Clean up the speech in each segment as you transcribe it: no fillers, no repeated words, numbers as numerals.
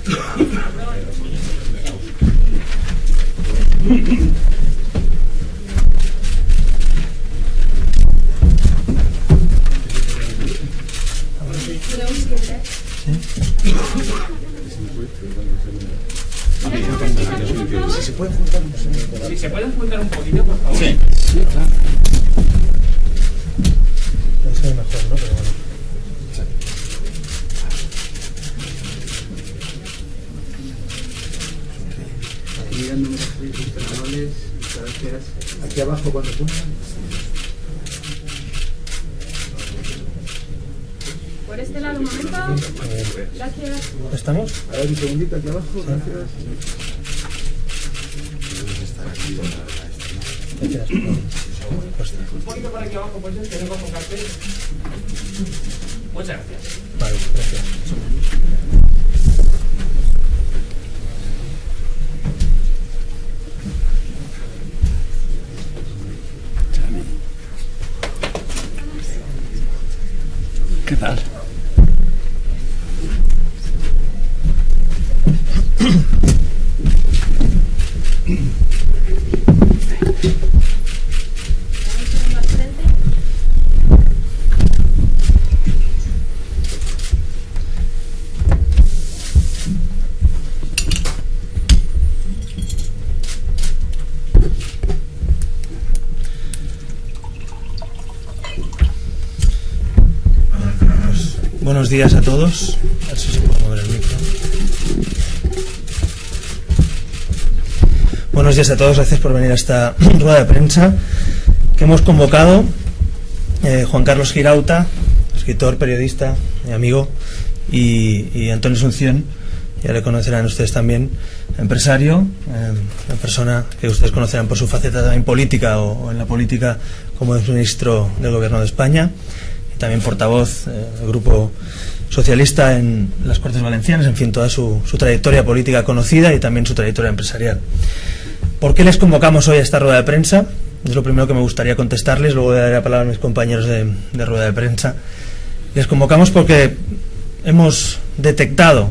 Si se pueden juntar un poquito, por favor. Sí, sí, claro. Eso es mejor, ¿no? Pero bueno. Mirando los espectadores, gracias. Aquí abajo cuando pongan. Por este lado, un momento. Gracias. ¿Estamos? A ver, un segundito aquí abajo, gracias. Un poquito por aquí abajo, pues que no cojo cartel. Muchas gracias. Vale, gracias. ¿Qué tal? Buenos días a todos. A ver si se puede mover el micro. Buenos días a todos, gracias por venir a esta rueda de prensa que hemos convocado. Juan Carlos Girauta, escritor, periodista, mi amigo, y Antonio Asunción, ya le conocerán ustedes también, empresario, una persona que ustedes conocerán por su faceta también política o en la política como exministro del Gobierno de España. También portavoz del Grupo Socialista en las Cortes Valencianas, en fin, toda su trayectoria política conocida y también su trayectoria empresarial. ¿Por qué les convocamos hoy a esta rueda de prensa? Es lo primero que me gustaría contestarles, luego daré la palabra a mis compañeros de rueda de prensa. Les convocamos porque hemos detectado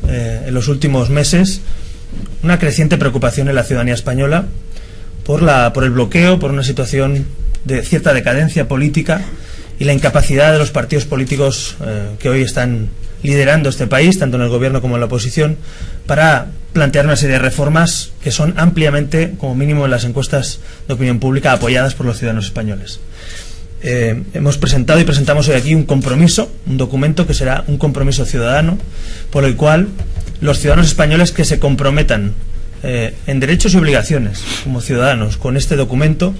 en los últimos meses una creciente preocupación en la ciudadanía española por el bloqueo, por una situación de cierta decadencia política y la incapacidad de los partidos políticos que hoy están liderando este país, tanto en el gobierno como en la oposición, para plantear una serie de reformas que son ampliamente, como mínimo en las encuestas de opinión pública, apoyadas por los ciudadanos españoles. Hemos presentado y presentamos hoy aquí un compromiso, un documento que será un compromiso ciudadano, por el cual los ciudadanos españoles que se comprometan en derechos y obligaciones como ciudadanos con este documento,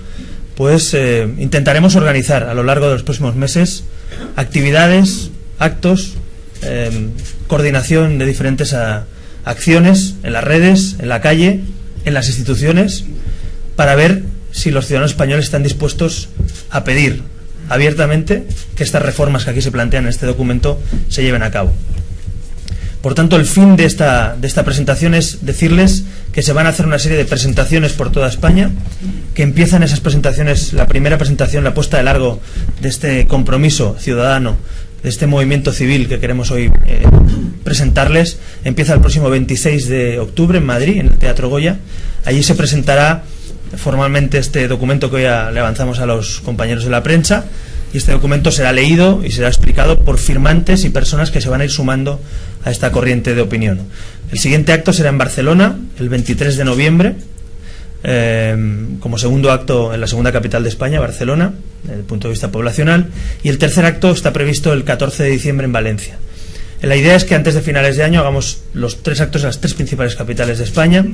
pues intentaremos organizar a lo largo de los próximos meses actividades, actos, coordinación de diferentes acciones en las redes, en la calle, en las instituciones, para ver si los ciudadanos españoles están dispuestos a pedir abiertamente que estas reformas que aquí se plantean en este documento se lleven a cabo. Por tanto, el fin de esta presentación es decirles que se van a hacer una serie de presentaciones por toda España, que empiezan esas presentaciones, la primera presentación, la puesta de largo de este compromiso ciudadano, de este movimiento civil que queremos hoy presentarles, empieza el próximo 26 de octubre en Madrid, en el Teatro Goya. Allí se presentará formalmente este documento que hoy le avanzamos a los compañeros de la prensa, y este documento será leído y será explicado por firmantes y personas que se van a ir sumando a esta corriente de opinión. El siguiente acto será en Barcelona, el 23 de noviembre, como segundo acto en la segunda capital de España, Barcelona, desde el punto de vista poblacional, y el tercer acto está previsto el 14 de diciembre en Valencia. La idea es que antes de finales de año hagamos los tres actos en las tres principales capitales de España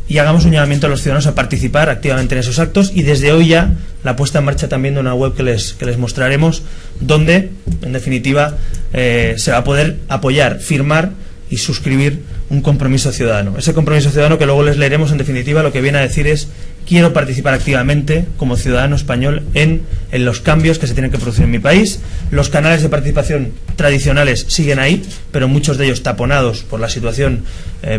y hagamos un llamamiento a los ciudadanos a participar activamente en esos actos, y desde hoy ya la puesta en marcha también de una web que les mostraremos, donde en definitiva se va a poder apoyar, firmar y suscribir un compromiso ciudadano. Ese compromiso ciudadano que luego les leeremos, en definitiva lo que viene a decir es: quiero participar activamente como ciudadano español en los cambios que se tienen que producir en mi país. Los canales de participación tradicionales siguen ahí, pero muchos de ellos taponados por la situación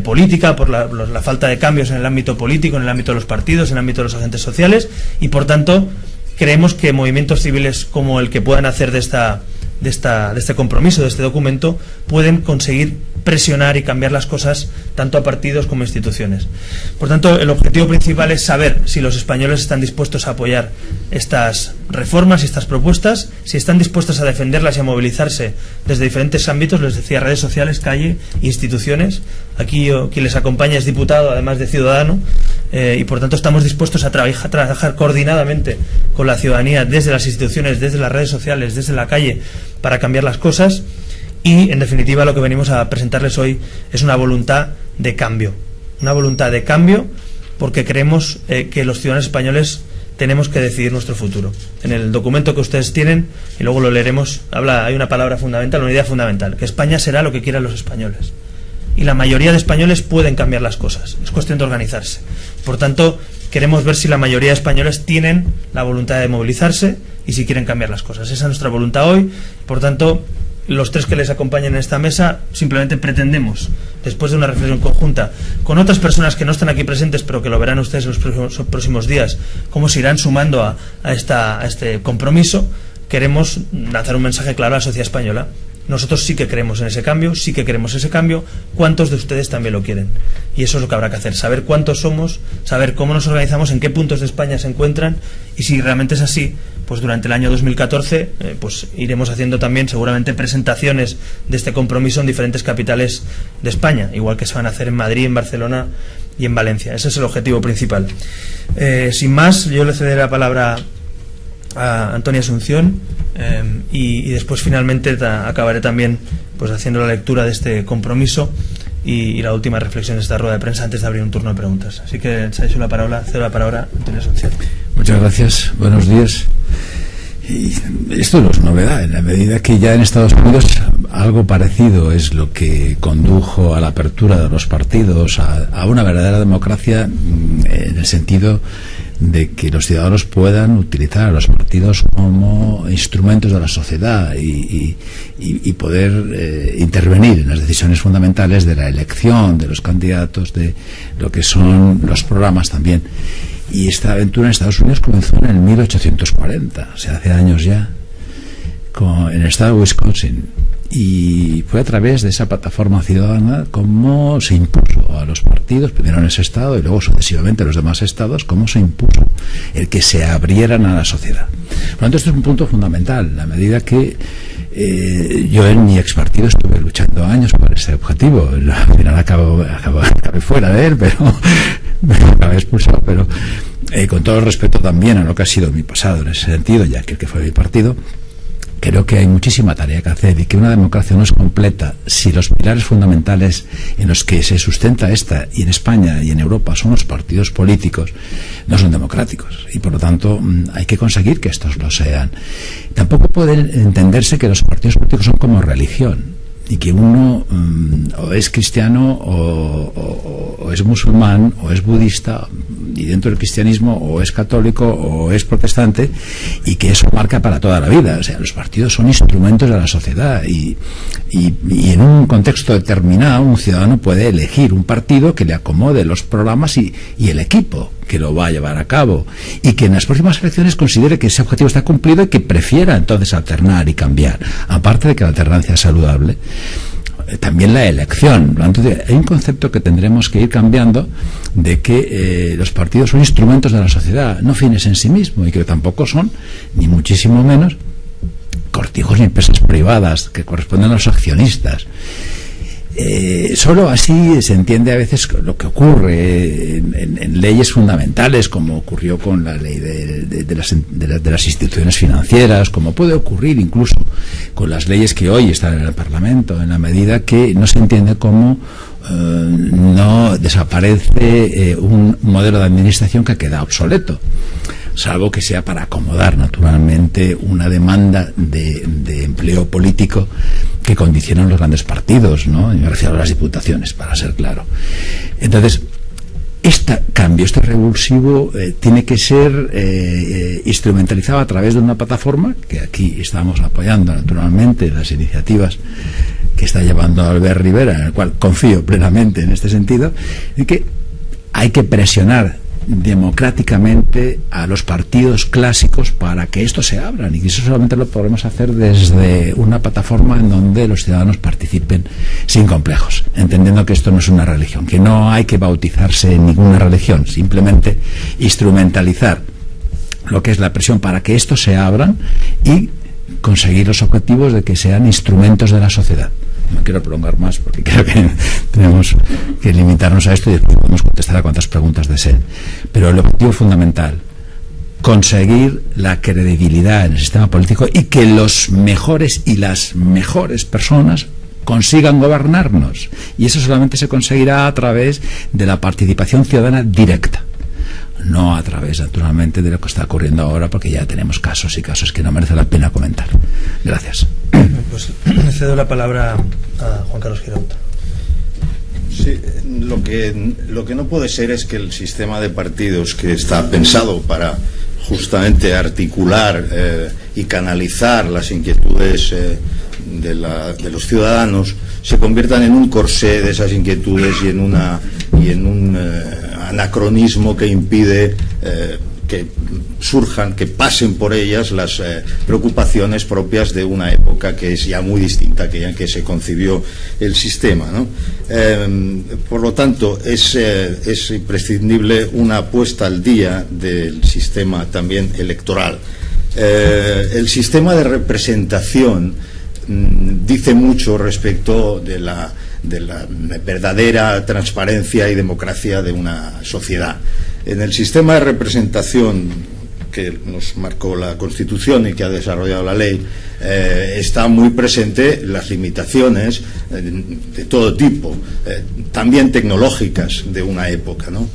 política, por la falta de cambios en el ámbito político, en el ámbito de los partidos, en el ámbito de los agentes sociales, y por tanto creemos que movimientos civiles como el que puedan hacer de este compromiso, de este documento, pueden conseguir presionar y cambiar las cosas tanto a partidos como a instituciones. Por tanto, el objetivo principal es saber si los españoles están dispuestos a apoyar estas reformas y estas propuestas, si están dispuestos a defenderlas y a movilizarse desde diferentes ámbitos, les decía, redes sociales, calle, instituciones. Aquí quien les acompaña es diputado, además de ciudadano, y por tanto estamos dispuestos a trabajar coordinadamente con la ciudadanía desde las instituciones, desde las redes sociales, desde la calle, para cambiar las cosas. Y, en definitiva, lo que venimos a presentarles hoy es una voluntad de cambio. Una voluntad de cambio porque creemos que los ciudadanos españoles tenemos que decidir nuestro futuro. En el documento que ustedes tienen, y luego lo leeremos, hay una palabra fundamental, una idea fundamental, que España será lo que quieran los españoles. Y la mayoría de españoles pueden cambiar las cosas. Es cuestión de organizarse. Por tanto, queremos ver si la mayoría de españoles tienen la voluntad de movilizarse y si quieren cambiar las cosas. Esa es nuestra voluntad hoy. Por tanto, los tres que les acompañan en esta mesa simplemente pretendemos, después de una reflexión conjunta con otras personas que no están aquí presentes pero que lo verán ustedes en los próximos días, cómo se irán sumando a este compromiso, queremos lanzar un mensaje claro a la sociedad española. Nosotros sí que creemos en ese cambio, sí que queremos ese cambio. ¿Cuántos de ustedes también lo quieren? Y eso es lo que habrá que hacer, saber cuántos somos, saber cómo nos organizamos, en qué puntos de España se encuentran, y si realmente es así, pues durante el año 2014 pues iremos haciendo también seguramente presentaciones de este compromiso en diferentes capitales de España, igual que se van a hacer en Madrid, en Barcelona y en Valencia. Ese es el objetivo principal. Sin más, yo le cederé la palabra a Antonia Asunción, y después finalmente acabaré también pues haciendo la lectura de este compromiso y la última reflexión de esta rueda de prensa antes de abrir un turno de preguntas. Así que cedo la palabra a Antonia Asunción. Muchas gracias, buenos días. Y esto no es novedad, en la medida que ya en Estados Unidos algo parecido es lo que condujo a la apertura de los partidos, a una verdadera democracia, en el sentido de que los ciudadanos puedan utilizar a los partidos como instrumentos de la sociedad y poder intervenir en las decisiones fundamentales de la elección de los candidatos, de lo que son los programas también. Y esta aventura en Estados Unidos comenzó en el 1840, o sea, hace años ya, en el estado de Wisconsin. Y fue a través de esa plataforma ciudadana cómo se impuso a los partidos, primero en ese estado y luego sucesivamente en los demás estados, cómo se impuso el que se abrieran a la sociedad. Por lo tanto, esto es un punto fundamental, a medida que yo en mi ex partido estuve luchando años por ese objetivo. Al final acabé fuera de él, pero me acabé expulsado, pero con todo el respeto también a lo que ha sido mi pasado en ese sentido, ya que el que fue mi partido, creo que hay muchísima tarea que hacer y que una democracia no es completa si los pilares fundamentales en los que se sustenta esta, y en España y en Europa, son los partidos políticos, no son democráticos. Y por lo tanto hay que conseguir que estos lo sean. Tampoco puede entenderse que los partidos políticos son como religión y que uno o es cristiano o es musulmán o es budista, y dentro del cristianismo o es católico o es protestante, y que eso marca para toda la vida. O sea, los partidos son instrumentos de la sociedad y en un contexto determinado un ciudadano puede elegir un partido que le acomode los programas y el equipo que lo va a llevar a cabo, y que en las próximas elecciones considere que ese objetivo está cumplido y que prefiera entonces alternar y cambiar, aparte de que la alternancia es saludable. También la elección. Entonces, hay un concepto que tendremos que ir cambiando, de que los partidos son instrumentos de la sociedad, no fines en sí mismos, y que tampoco son, ni muchísimo menos, cortijos ni empresas privadas que corresponden a los accionistas. Solo así se entiende a veces lo que ocurre en leyes fundamentales, como ocurrió con la ley de las instituciones financieras, como puede ocurrir incluso con las leyes que hoy están en el Parlamento, en la medida que no se entiende cómo no desaparece un modelo de administración que queda obsoleto, salvo que sea para acomodar naturalmente una demanda de empleo político que condicionan los grandes partidos, ¿no? Y me refiero a las diputaciones, para ser claro. Entonces, este cambio, este revulsivo, tiene que ser instrumentalizado a través de una plataforma que aquí estamos apoyando naturalmente las iniciativas que está llevando Albert Rivera, en el cual confío plenamente en este sentido, y que hay que presionar democráticamente a los partidos clásicos para que esto se abran, y que eso solamente lo podemos hacer desde una plataforma en donde los ciudadanos participen sin complejos, entendiendo que esto no es una religión, que no hay que bautizarse en ninguna religión, simplemente instrumentalizar lo que es la presión para que esto se abran y conseguir los objetivos de que sean instrumentos de la sociedad. No quiero prolongar más porque creo que tenemos que limitarnos a esto y después podemos contestar a cuantas preguntas deseen. Pero el objetivo fundamental, conseguir la credibilidad en el sistema político y que los mejores y las mejores personas consigan gobernarnos. Y eso solamente se conseguirá a través de la participación ciudadana directa, no a través, naturalmente, de lo que está ocurriendo ahora, porque ya tenemos casos y casos que no merece la pena comentar. Gracias. Pues le cedo la palabra a Juan Carlos Girauta. Sí, lo que no puede ser es que el sistema de partidos que está pensado para justamente articular y canalizar las inquietudes de los ciudadanos se conviertan en un corsé de esas inquietudes y en un anacronismo que impide que surjan, que pasen por ellas las preocupaciones propias de una época que es ya muy distinta a aquella en que se concibió el sistema, ¿no? Por lo tanto, es imprescindible una puesta al día del sistema también electoral. El sistema de representación dice mucho respecto de la verdadera transparencia y democracia de una sociedad. En el sistema de representación que nos marcó la Constitución y que ha desarrollado la ley, está muy presente las limitaciones de todo tipo, también tecnológicas de una época, ¿no?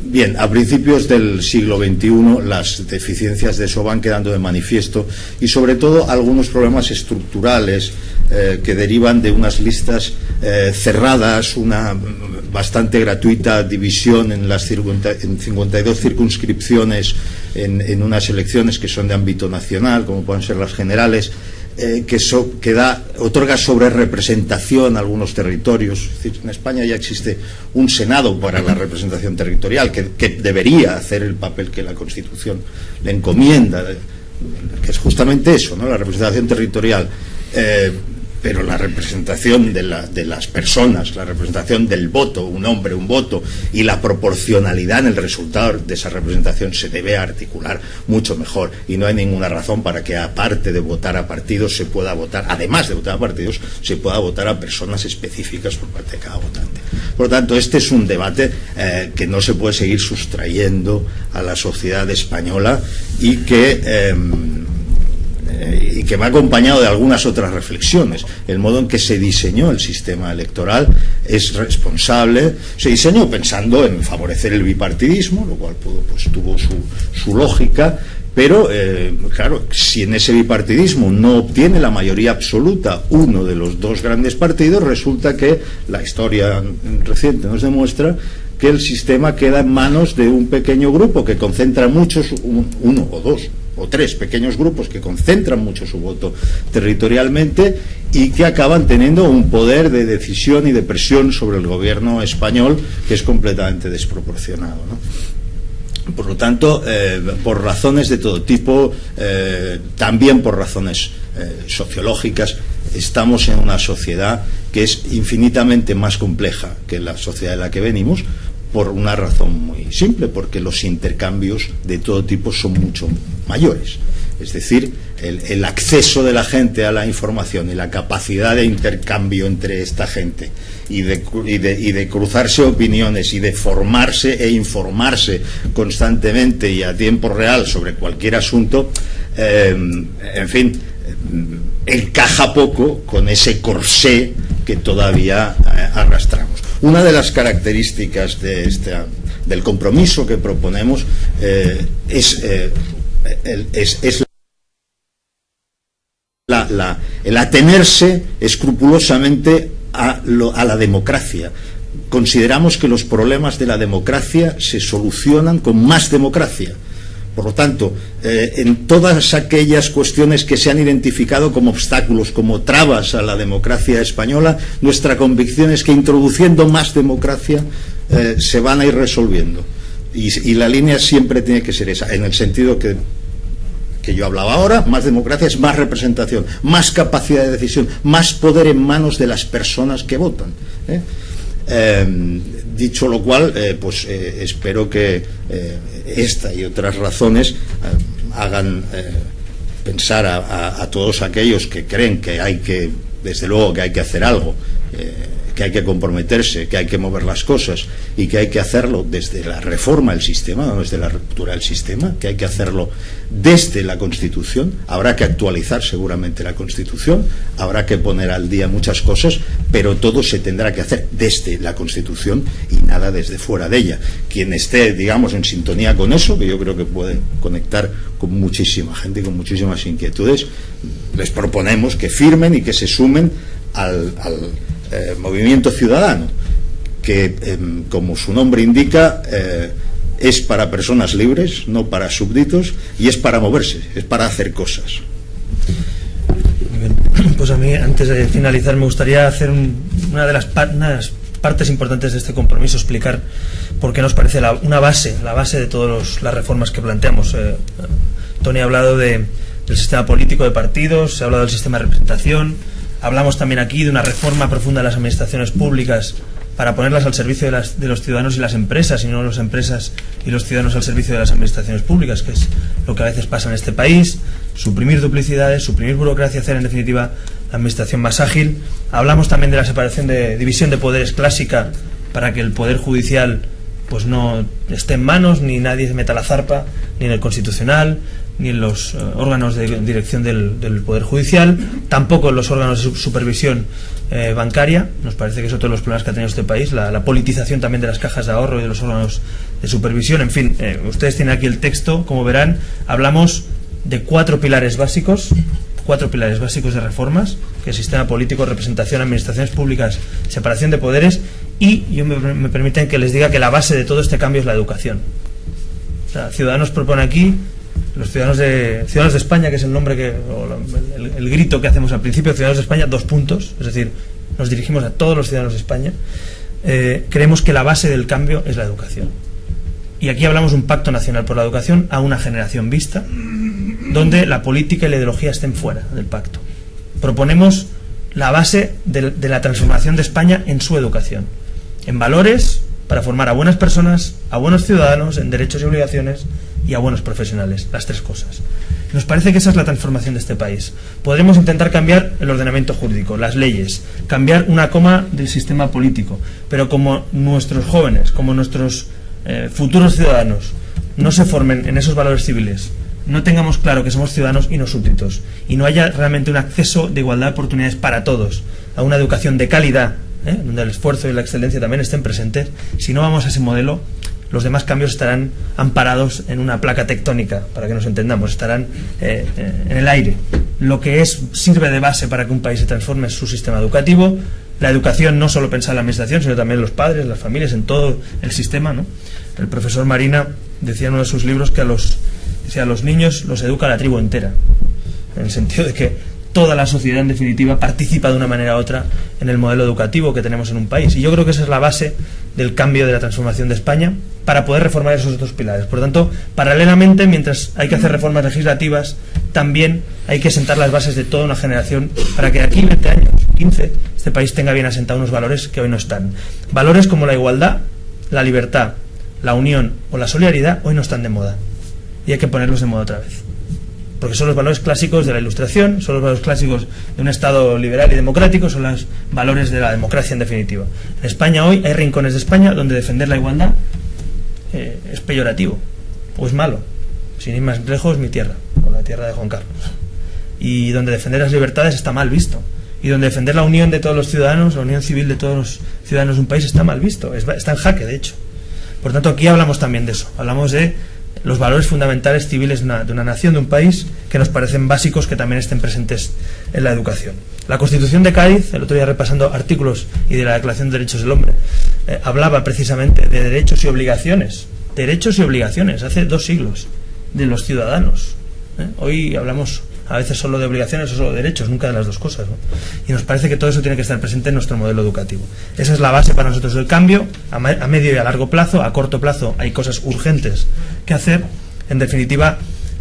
Bien, a principios del siglo XXI las deficiencias de eso van quedando de manifiesto, y sobre todo algunos problemas estructurales que derivan de unas listas cerradas, una bastante gratuita división en 52 circunscripciones en unas elecciones que son de ámbito nacional, como pueden ser las generales, que otorga sobre representación a algunos territorios. Es decir, en España ya existe un Senado para la representación territorial que debería hacer el papel que la Constitución le encomienda, que es justamente eso, ¿no? La representación territorial. Pero la representación de las personas, la representación del voto, un hombre, un voto, y la proporcionalidad en el resultado de esa representación se debe articular mucho mejor, y no hay ninguna razón para que, aparte de votar a partidos, se pueda votar, además de votar a partidos, se pueda votar a personas específicas por parte de cada votante. Por lo tanto, este es un debate que no se puede seguir sustrayendo a la sociedad española y que va acompañado de algunas otras reflexiones. El modo en que se diseñó el sistema electoral es responsable. Se diseñó pensando en favorecer el bipartidismo, lo cual tuvo su lógica, pero claro, si en ese bipartidismo no obtiene la mayoría absoluta uno de los dos grandes partidos, resulta que la historia reciente nos demuestra que el sistema queda en manos de un pequeño grupo que concentra muchos, uno o dos o tres pequeños grupos que concentran mucho su voto territorialmente y que acaban teniendo un poder de decisión y de presión sobre el gobierno español que es completamente desproporcionado, ¿no? Por lo tanto, por razones de todo tipo, también por razones sociológicas, estamos en una sociedad que es infinitamente más compleja que la sociedad de la que venimos, por una razón muy simple, porque los intercambios de todo tipo son mucho mayores. Es decir, el acceso de la gente a la información y la capacidad de intercambio entre esta gente y de cruzarse opiniones y de formarse e informarse constantemente y a tiempo real sobre cualquier asunto, en fin, encaja poco con ese corsé que todavía arrastramos. Una de las características del compromiso que proponemos es el atenerse escrupulosamente a la democracia. Consideramos que los problemas de la democracia se solucionan con más democracia. Por lo tanto, en todas aquellas cuestiones que se han identificado como obstáculos, como trabas a la democracia española, nuestra convicción es que introduciendo más democracia se van a ir resolviendo. Y la línea siempre tiene que ser esa, en el sentido que yo hablaba ahora. Más democracia es más representación, más capacidad de decisión, más poder en manos de las personas que votan, dicho lo cual, espero que esta y otras razones hagan pensar a todos aquellos que creen que hay que, desde luego, que hay que hacer algo, que hay que comprometerse, que hay que mover las cosas y que hay que hacerlo desde la reforma del sistema, no desde la ruptura del sistema, que hay que hacerlo desde la Constitución. Habrá que actualizar seguramente la Constitución, habrá que poner al día muchas cosas, pero todo se tendrá que hacer desde la Constitución y nada desde fuera de ella. Quien esté, digamos, en sintonía con eso, que yo creo que puede conectar con muchísima gente y con muchísimas inquietudes, les proponemos que firmen y que se sumen al movimiento ciudadano, que como su nombre indica, es para personas libres, no para súbditos, y es para moverse, es para hacer cosas. Pues a mí, antes de finalizar, me gustaría hacer una de las partes importantes de este compromiso, explicar por qué nos parece la base de todas las reformas que planteamos. Tony ha hablado del sistema político de partidos, se ha hablado del sistema de representación. Hablamos también aquí de una reforma profunda de las administraciones públicas para ponerlas al servicio de los ciudadanos y las empresas, y no las empresas y los ciudadanos al servicio de las administraciones públicas, que es lo que a veces pasa en este país. Suprimir duplicidades, suprimir burocracia, hacer en definitiva la administración más ágil. Hablamos también de la separación de división de poderes clásica, para que el poder judicial pues no esté en manos, ni nadie meta la zarpa, ni en el Constitucional, ni en los órganos de dirección del Poder Judicial, tampoco en los órganos de supervisión bancaria. Nos parece que es otro de los problemas que ha tenido este país, la politización también de las cajas de ahorro y de los órganos de supervisión. En fin, ustedes tienen aquí el texto, como verán. Hablamos de 4 pilares básicos de reformas, que es sistema político, representación, administraciones públicas, separación de poderes, y yo me permiten que les diga que la base de todo este cambio es la educación. O sea, Ciudadanos propone aquí, los ciudadanos de España, que es el nombre el grito que hacemos al principio, Ciudadanos de España, 2 puntos, es decir, nos dirigimos a todos los ciudadanos de España. Creemos que la base del cambio es la educación. Y aquí hablamos de un pacto nacional por la educación a una generación vista, donde la política y la ideología estén fuera del pacto. Proponemos la base de la transformación de España en su educación, en valores, para formar a buenas personas, a buenos ciudadanos, en derechos y obligaciones, y a buenos profesionales, las 3 cosas. Nos parece que esa es la transformación de este país. Podremos intentar cambiar el ordenamiento jurídico, las leyes, cambiar una coma del sistema político, pero como nuestros jóvenes, como nuestros futuros ciudadanos no se formen en esos valores civiles, no tengamos claro que somos ciudadanos y no súbditos, y no haya realmente un acceso de igualdad de oportunidades para todos, a una educación de calidad, donde el esfuerzo y la excelencia también estén presentes, si no vamos a ese modelo, los demás cambios estarán amparados en una placa tectónica, para que nos entendamos, estarán en el aire. Lo que sirve de base para que un país se transforme es su sistema educativo. La educación, no solo pensar en la administración, sino también en los padres, las familias, en todo el sistema, ¿no? El profesor Marina decía en uno de sus libros que a los niños los educa la tribu entera, en el sentido de que toda la sociedad, en definitiva, participa de una manera u otra en el modelo educativo que tenemos en un país. Y yo creo que esa es la base del cambio, de la transformación de España, para poder reformar esos otros pilares. Por lo tanto, paralelamente, mientras hay que hacer reformas legislativas, también hay que sentar las bases de toda una generación para que de aquí 20 años, 15, este país tenga bien asentados unos valores que hoy no están. Valores como la igualdad, la libertad, la unión o la solidaridad hoy no están de moda, y hay que ponerlos de moda otra vez, porque son los valores clásicos de la Ilustración, son los valores clásicos de un Estado liberal y democrático, son los valores de la democracia en definitiva. En España hoy hay rincones de España donde defender la igualdad es peyorativo o es malo. Sin ir más lejos, mi tierra, o la tierra de Juan Carlos. Y donde defender las libertades está mal visto, y donde defender la unión de todos los ciudadanos, la unión civil de todos los ciudadanos de un país, está mal visto, está en jaque, de hecho. Por tanto, aquí hablamos también de eso, hablamos de los valores fundamentales civiles de una nación, de un país, que nos parecen básicos que también estén presentes en la educación. La Constitución de Cádiz, el otro día repasando artículos y de la Declaración de Derechos del Hombre, hablaba precisamente de derechos y obligaciones, hace 2 siglos, de los ciudadanos. Hoy hablamos a veces solo de obligaciones o solo de derechos, nunca de las dos cosas, ¿no? Y nos parece que todo eso tiene que estar presente en nuestro modelo educativo. Esa es la base para nosotros del cambio, a medio y a largo plazo. A corto plazo hay cosas urgentes que hacer. En definitiva,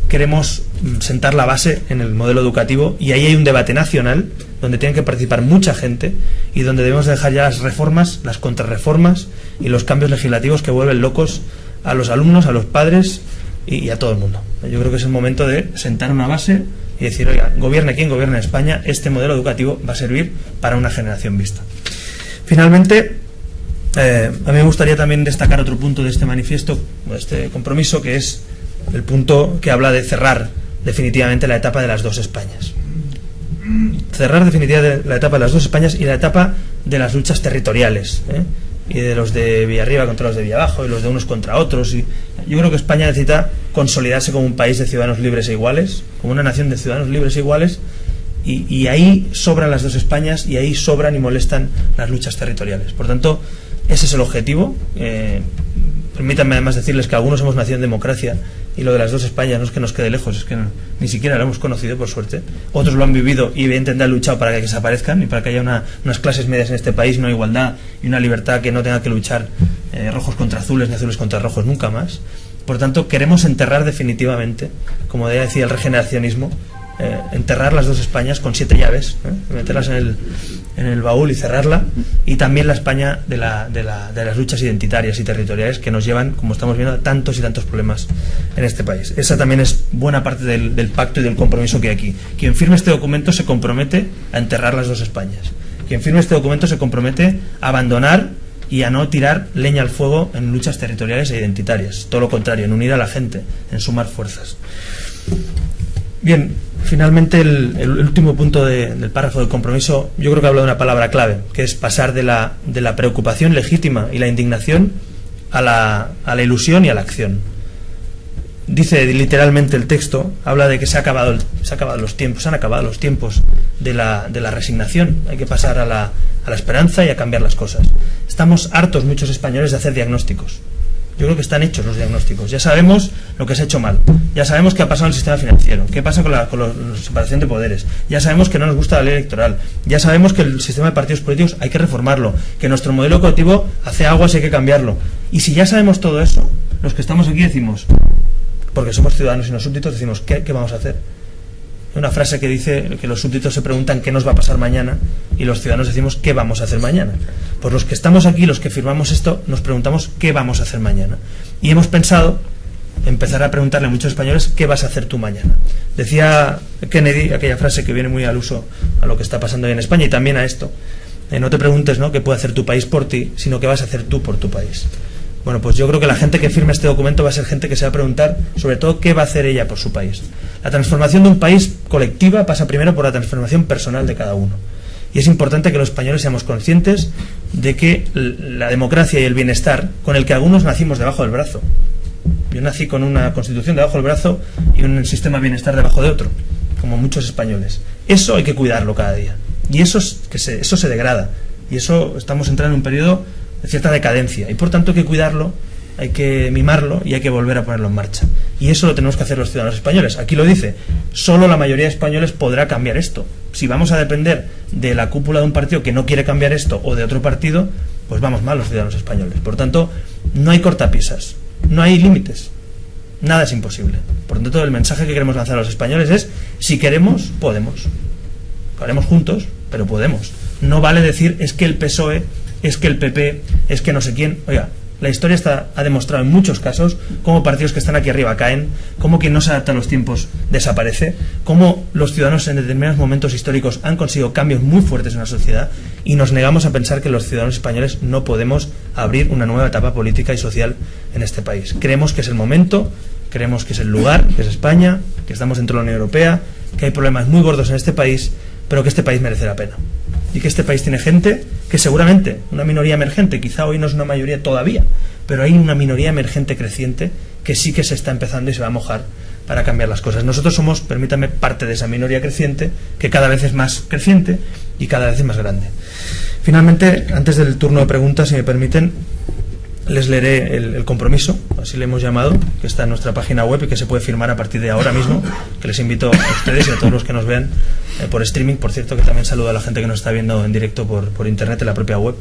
queremos sentar la base en el modelo educativo, y ahí hay un debate nacional donde tienen que participar mucha gente y donde debemos dejar ya las reformas, las contrarreformas y los cambios legislativos que vuelven locos a los alumnos, a los padres y a todo el mundo. Yo creo que es el momento de sentar una base y decir, oiga, gobierne quien gobierne en España, este modelo educativo va a servir para una generación vista. Finalmente, a mí me gustaría también destacar otro punto de este manifiesto, de este compromiso, que es el punto que habla de cerrar definitivamente la etapa de las dos Españas. Cerrar definitivamente la etapa de las dos Españas y la etapa de las luchas territoriales, y de los de Villarriba contra los de Villabajo y los de unos contra otros. Y yo creo que España necesita consolidarse como un país de ciudadanos libres e iguales, como una nación de ciudadanos libres e iguales, y ahí sobran las dos Españas, y ahí sobran y molestan las luchas territoriales. Por tanto, ese es el objetivo. Permítanme además decirles que algunos hemos nacido en democracia, y lo de las dos Españas no es que nos quede lejos, es que ni siquiera lo hemos conocido, por suerte. Otros lo han vivido y evidentemente han luchado para que desaparezcan y para que haya unas clases medias en este país, una igualdad y una libertad, que no tenga que luchar rojos contra azules ni azules contra rojos nunca más. Por tanto, queremos enterrar definitivamente, como decía el regeneracionismo, enterrar las dos Españas con 7 llaves, meterlas en el baúl y cerrarla, y también la España de las luchas identitarias y territoriales que nos llevan, como estamos viendo, a tantos y tantos problemas en este país. Esa también es buena parte del pacto y del compromiso que hay aquí. Quien firme este documento se compromete a enterrar las dos Españas. Quien firme este documento se compromete a abandonar y a no tirar leña al fuego en luchas territoriales e identitarias. Todo lo contrario, en unir a la gente, en sumar fuerzas. Bien, finalmente el último punto del párrafo del compromiso, yo creo que habla de una palabra clave, que es pasar de la preocupación legítima y la indignación a la ilusión y a la acción. Dice literalmente el texto, habla de que se han acabado los tiempos de la resignación. Hay que pasar a la esperanza y a cambiar las cosas. Estamos hartos muchos españoles de hacer diagnósticos. Yo creo que están hechos los diagnósticos. Ya sabemos lo que se ha hecho mal. Ya sabemos qué ha pasado en el sistema financiero, qué pasa con la separación de poderes. Ya sabemos que no nos gusta la ley electoral. Ya sabemos que el sistema de partidos políticos hay que reformarlo, que nuestro modelo educativo hace aguas y hay que cambiarlo. Y si ya sabemos todo eso, los que estamos aquí decimos, porque somos ciudadanos y no súbditos, decimos, ¿qué vamos a hacer? Hay una frase que dice que los súbditos se preguntan qué nos va a pasar mañana, y los ciudadanos decimos, ¿qué vamos a hacer mañana? Pues los que estamos aquí, los que firmamos esto, nos preguntamos qué vamos a hacer mañana. Y hemos pensado empezar a preguntarle a muchos españoles, ¿qué vas a hacer tú mañana? Decía Kennedy, aquella frase que viene muy al uso a lo que está pasando hoy en España y también a esto, no te preguntes, ¿no?, qué puede hacer tu país por ti, sino qué vas a hacer tú por tu país. Bueno, pues yo creo que la gente que firme este documento va a ser gente que se va a preguntar sobre todo qué va a hacer ella por su país. La transformación de un país colectiva pasa primero por la transformación personal de cada uno. Y es importante que los españoles seamos conscientes de que la democracia y el bienestar, con el que algunos nacimos debajo del brazo. Yo nací con una constitución debajo del brazo y un sistema de bienestar debajo de otro, como muchos españoles. Eso hay que cuidarlo cada día. Y eso se degrada. Y eso estamos entrando en un periodo de cierta decadencia. Y por tanto hay que cuidarlo, hay que mimarlo y hay que volver a ponerlo en marcha. Y eso lo tenemos que hacer los ciudadanos españoles. Aquí lo dice, solo la mayoría de españoles podrá cambiar esto. Si vamos a depender de la cúpula de un partido que no quiere cambiar esto o de otro partido, pues vamos mal los ciudadanos españoles. Por tanto, no hay cortapisas, no hay límites, nada es imposible. Por tanto, el mensaje que queremos lanzar a los españoles es, si queremos, podemos. Lo haremos juntos, pero podemos. No vale decir, es que el PSOE, es que el PP, es que no sé quién. Oiga, la historia ha demostrado en muchos casos cómo partidos que están aquí arriba caen, cómo quien no se adapta a los tiempos desaparece, cómo los ciudadanos en determinados momentos históricos han conseguido cambios muy fuertes en la sociedad, y nos negamos a pensar que los ciudadanos españoles no podemos abrir una nueva etapa política y social en este país. Creemos que es el momento, creemos que es el lugar, que es España, que estamos dentro de la Unión Europea, que hay problemas muy gordos en este país, pero que este país merece la pena. Y que este país tiene gente que seguramente, una minoría emergente, quizá hoy no es una mayoría todavía, pero hay una minoría emergente creciente que sí que se está empezando y se va a mojar para cambiar las cosas. Nosotros somos, permítanme, parte de esa minoría creciente, que cada vez es más creciente y cada vez es más grande. Finalmente, antes del turno de preguntas, si me permiten, les leeré el compromiso, así le hemos llamado, que está en nuestra página web y que se puede firmar a partir de ahora mismo, que les invito a ustedes y a todos los que nos vean por streaming. Por cierto, que también saludo a la gente que nos está viendo en directo por internet en la propia web.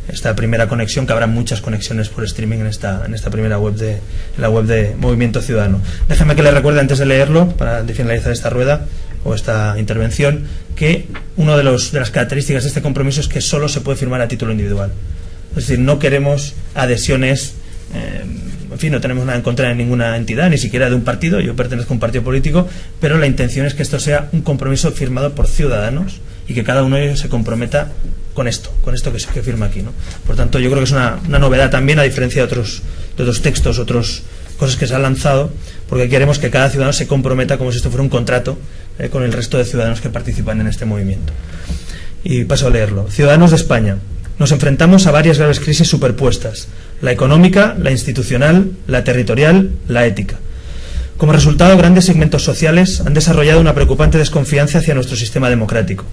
Esta primera conexión, que habrá muchas conexiones por streaming en esta primera web la web de Movimiento Ciudadano. Déjenme que les recuerde antes de leerlo, para finalizar esta rueda o esta intervención, que una de las características de este compromiso es que solo se puede firmar a título individual. Es decir, no queremos adhesiones, en fin, no tenemos nada en contra de ninguna entidad, ni siquiera de un partido. Yo pertenezco a un partido político, pero la intención es que esto sea un compromiso firmado por ciudadanos y que cada uno de ellos se comprometa con esto que firma aquí, ¿no? Por tanto, yo creo que es una novedad también, a diferencia de otros textos, otras cosas que se han lanzado, porque queremos que cada ciudadano se comprometa como si esto fuera un contrato con el resto de ciudadanos que participan en este movimiento. Y paso a leerlo. Ciudadanos de España. Nos enfrentamos a varias graves crisis superpuestas: la económica, la institucional, la territorial, la ética. Como resultado, grandes segmentos sociales han desarrollado una preocupante desconfianza hacia nuestro sistema democrático.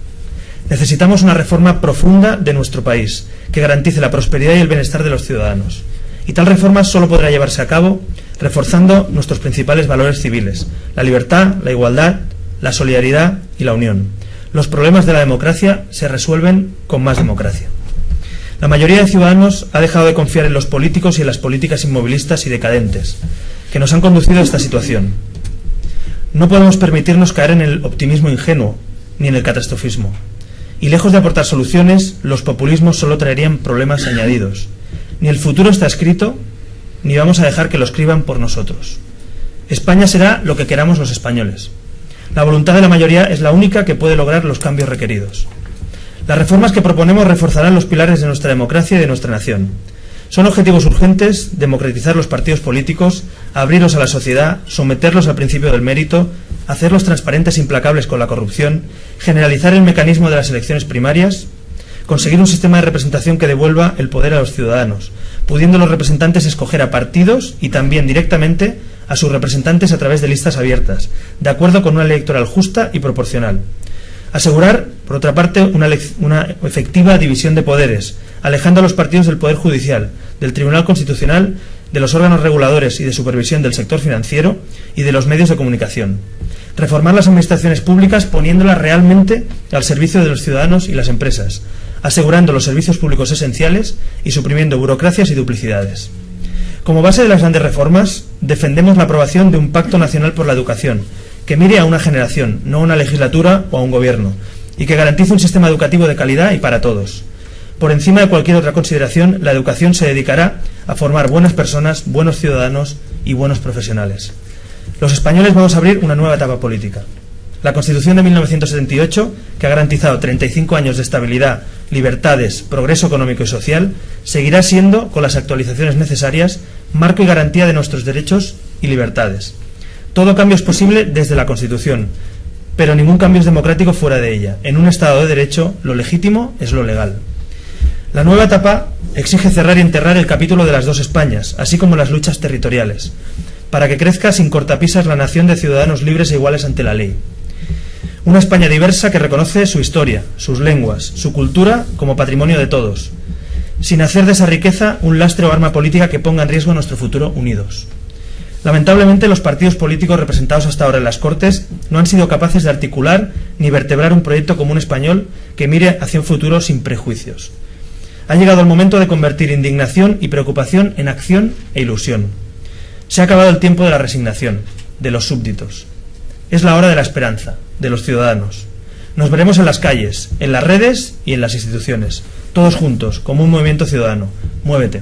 Necesitamos una reforma profunda de nuestro país, que garantice la prosperidad y el bienestar de los ciudadanos. Y tal reforma solo podrá llevarse a cabo reforzando nuestros principales valores civiles: la libertad, la igualdad, la solidaridad y la unión. Los problemas de la democracia se resuelven con más democracia. La mayoría de ciudadanos ha dejado de confiar en los políticos y en las políticas inmovilistas y decadentes que nos han conducido a esta situación. No podemos permitirnos caer en el optimismo ingenuo ni en el catastrofismo. Y lejos de aportar soluciones, los populismos solo traerían problemas añadidos. Ni el futuro está escrito, ni vamos a dejar que lo escriban por nosotros. España será lo que queramos los españoles. La voluntad de la mayoría es la única que puede lograr los cambios requeridos. Las reformas que proponemos reforzarán los pilares de nuestra democracia y de nuestra nación. Son objetivos urgentes: democratizar los partidos políticos, abrirlos a la sociedad, someterlos al principio del mérito, hacerlos transparentes e implacables con la corrupción, generalizar el mecanismo de las elecciones primarias, conseguir un sistema de representación que devuelva el poder a los ciudadanos, pudiendo los representantes escoger a partidos y también directamente a sus representantes a través de listas abiertas, de acuerdo con una ley electoral justa y proporcional. Asegurar, por otra parte, una efectiva división de poderes, alejando a los partidos del Poder Judicial, del Tribunal Constitucional, de los órganos reguladores y de supervisión del sector financiero y de los medios de comunicación. Reformar las administraciones públicas poniéndolas realmente al servicio de los ciudadanos y las empresas, asegurando los servicios públicos esenciales y suprimiendo burocracias y duplicidades. Como base de las grandes reformas, defendemos la aprobación de un Pacto Nacional por la Educación, que mire a una generación, no a una legislatura o a un gobierno, y que garantice un sistema educativo de calidad y para todos. Por encima de cualquier otra consideración, la educación se dedicará a formar buenas personas, buenos ciudadanos y buenos profesionales. Los españoles vamos a abrir una nueva etapa política. La Constitución de 1978, que ha garantizado 35 años de estabilidad, libertades, progreso económico y social, seguirá siendo, con las actualizaciones necesarias, marco y garantía de nuestros derechos y libertades. Todo cambio es posible desde la Constitución, pero ningún cambio es democrático fuera de ella. En un Estado de Derecho, lo legítimo es lo legal. La nueva etapa exige cerrar y enterrar el capítulo de las dos Españas, así como las luchas territoriales, para que crezca sin cortapisas la nación de ciudadanos libres e iguales ante la ley. Una España diversa que reconoce su historia, sus lenguas, su cultura como patrimonio de todos, sin hacer de esa riqueza un lastre o arma política que ponga en riesgo nuestro futuro unidos. Lamentablemente, los partidos políticos representados hasta ahora en las Cortes no han sido capaces de articular ni vertebrar un proyecto común español que mire hacia un futuro sin prejuicios. Ha llegado el momento de convertir indignación y preocupación en acción e ilusión. Se ha acabado el tiempo de la resignación, de los súbditos. Es la hora de la esperanza, de los ciudadanos. Nos veremos en las calles, en las redes y en las instituciones, todos juntos, como un movimiento ciudadano. Muévete.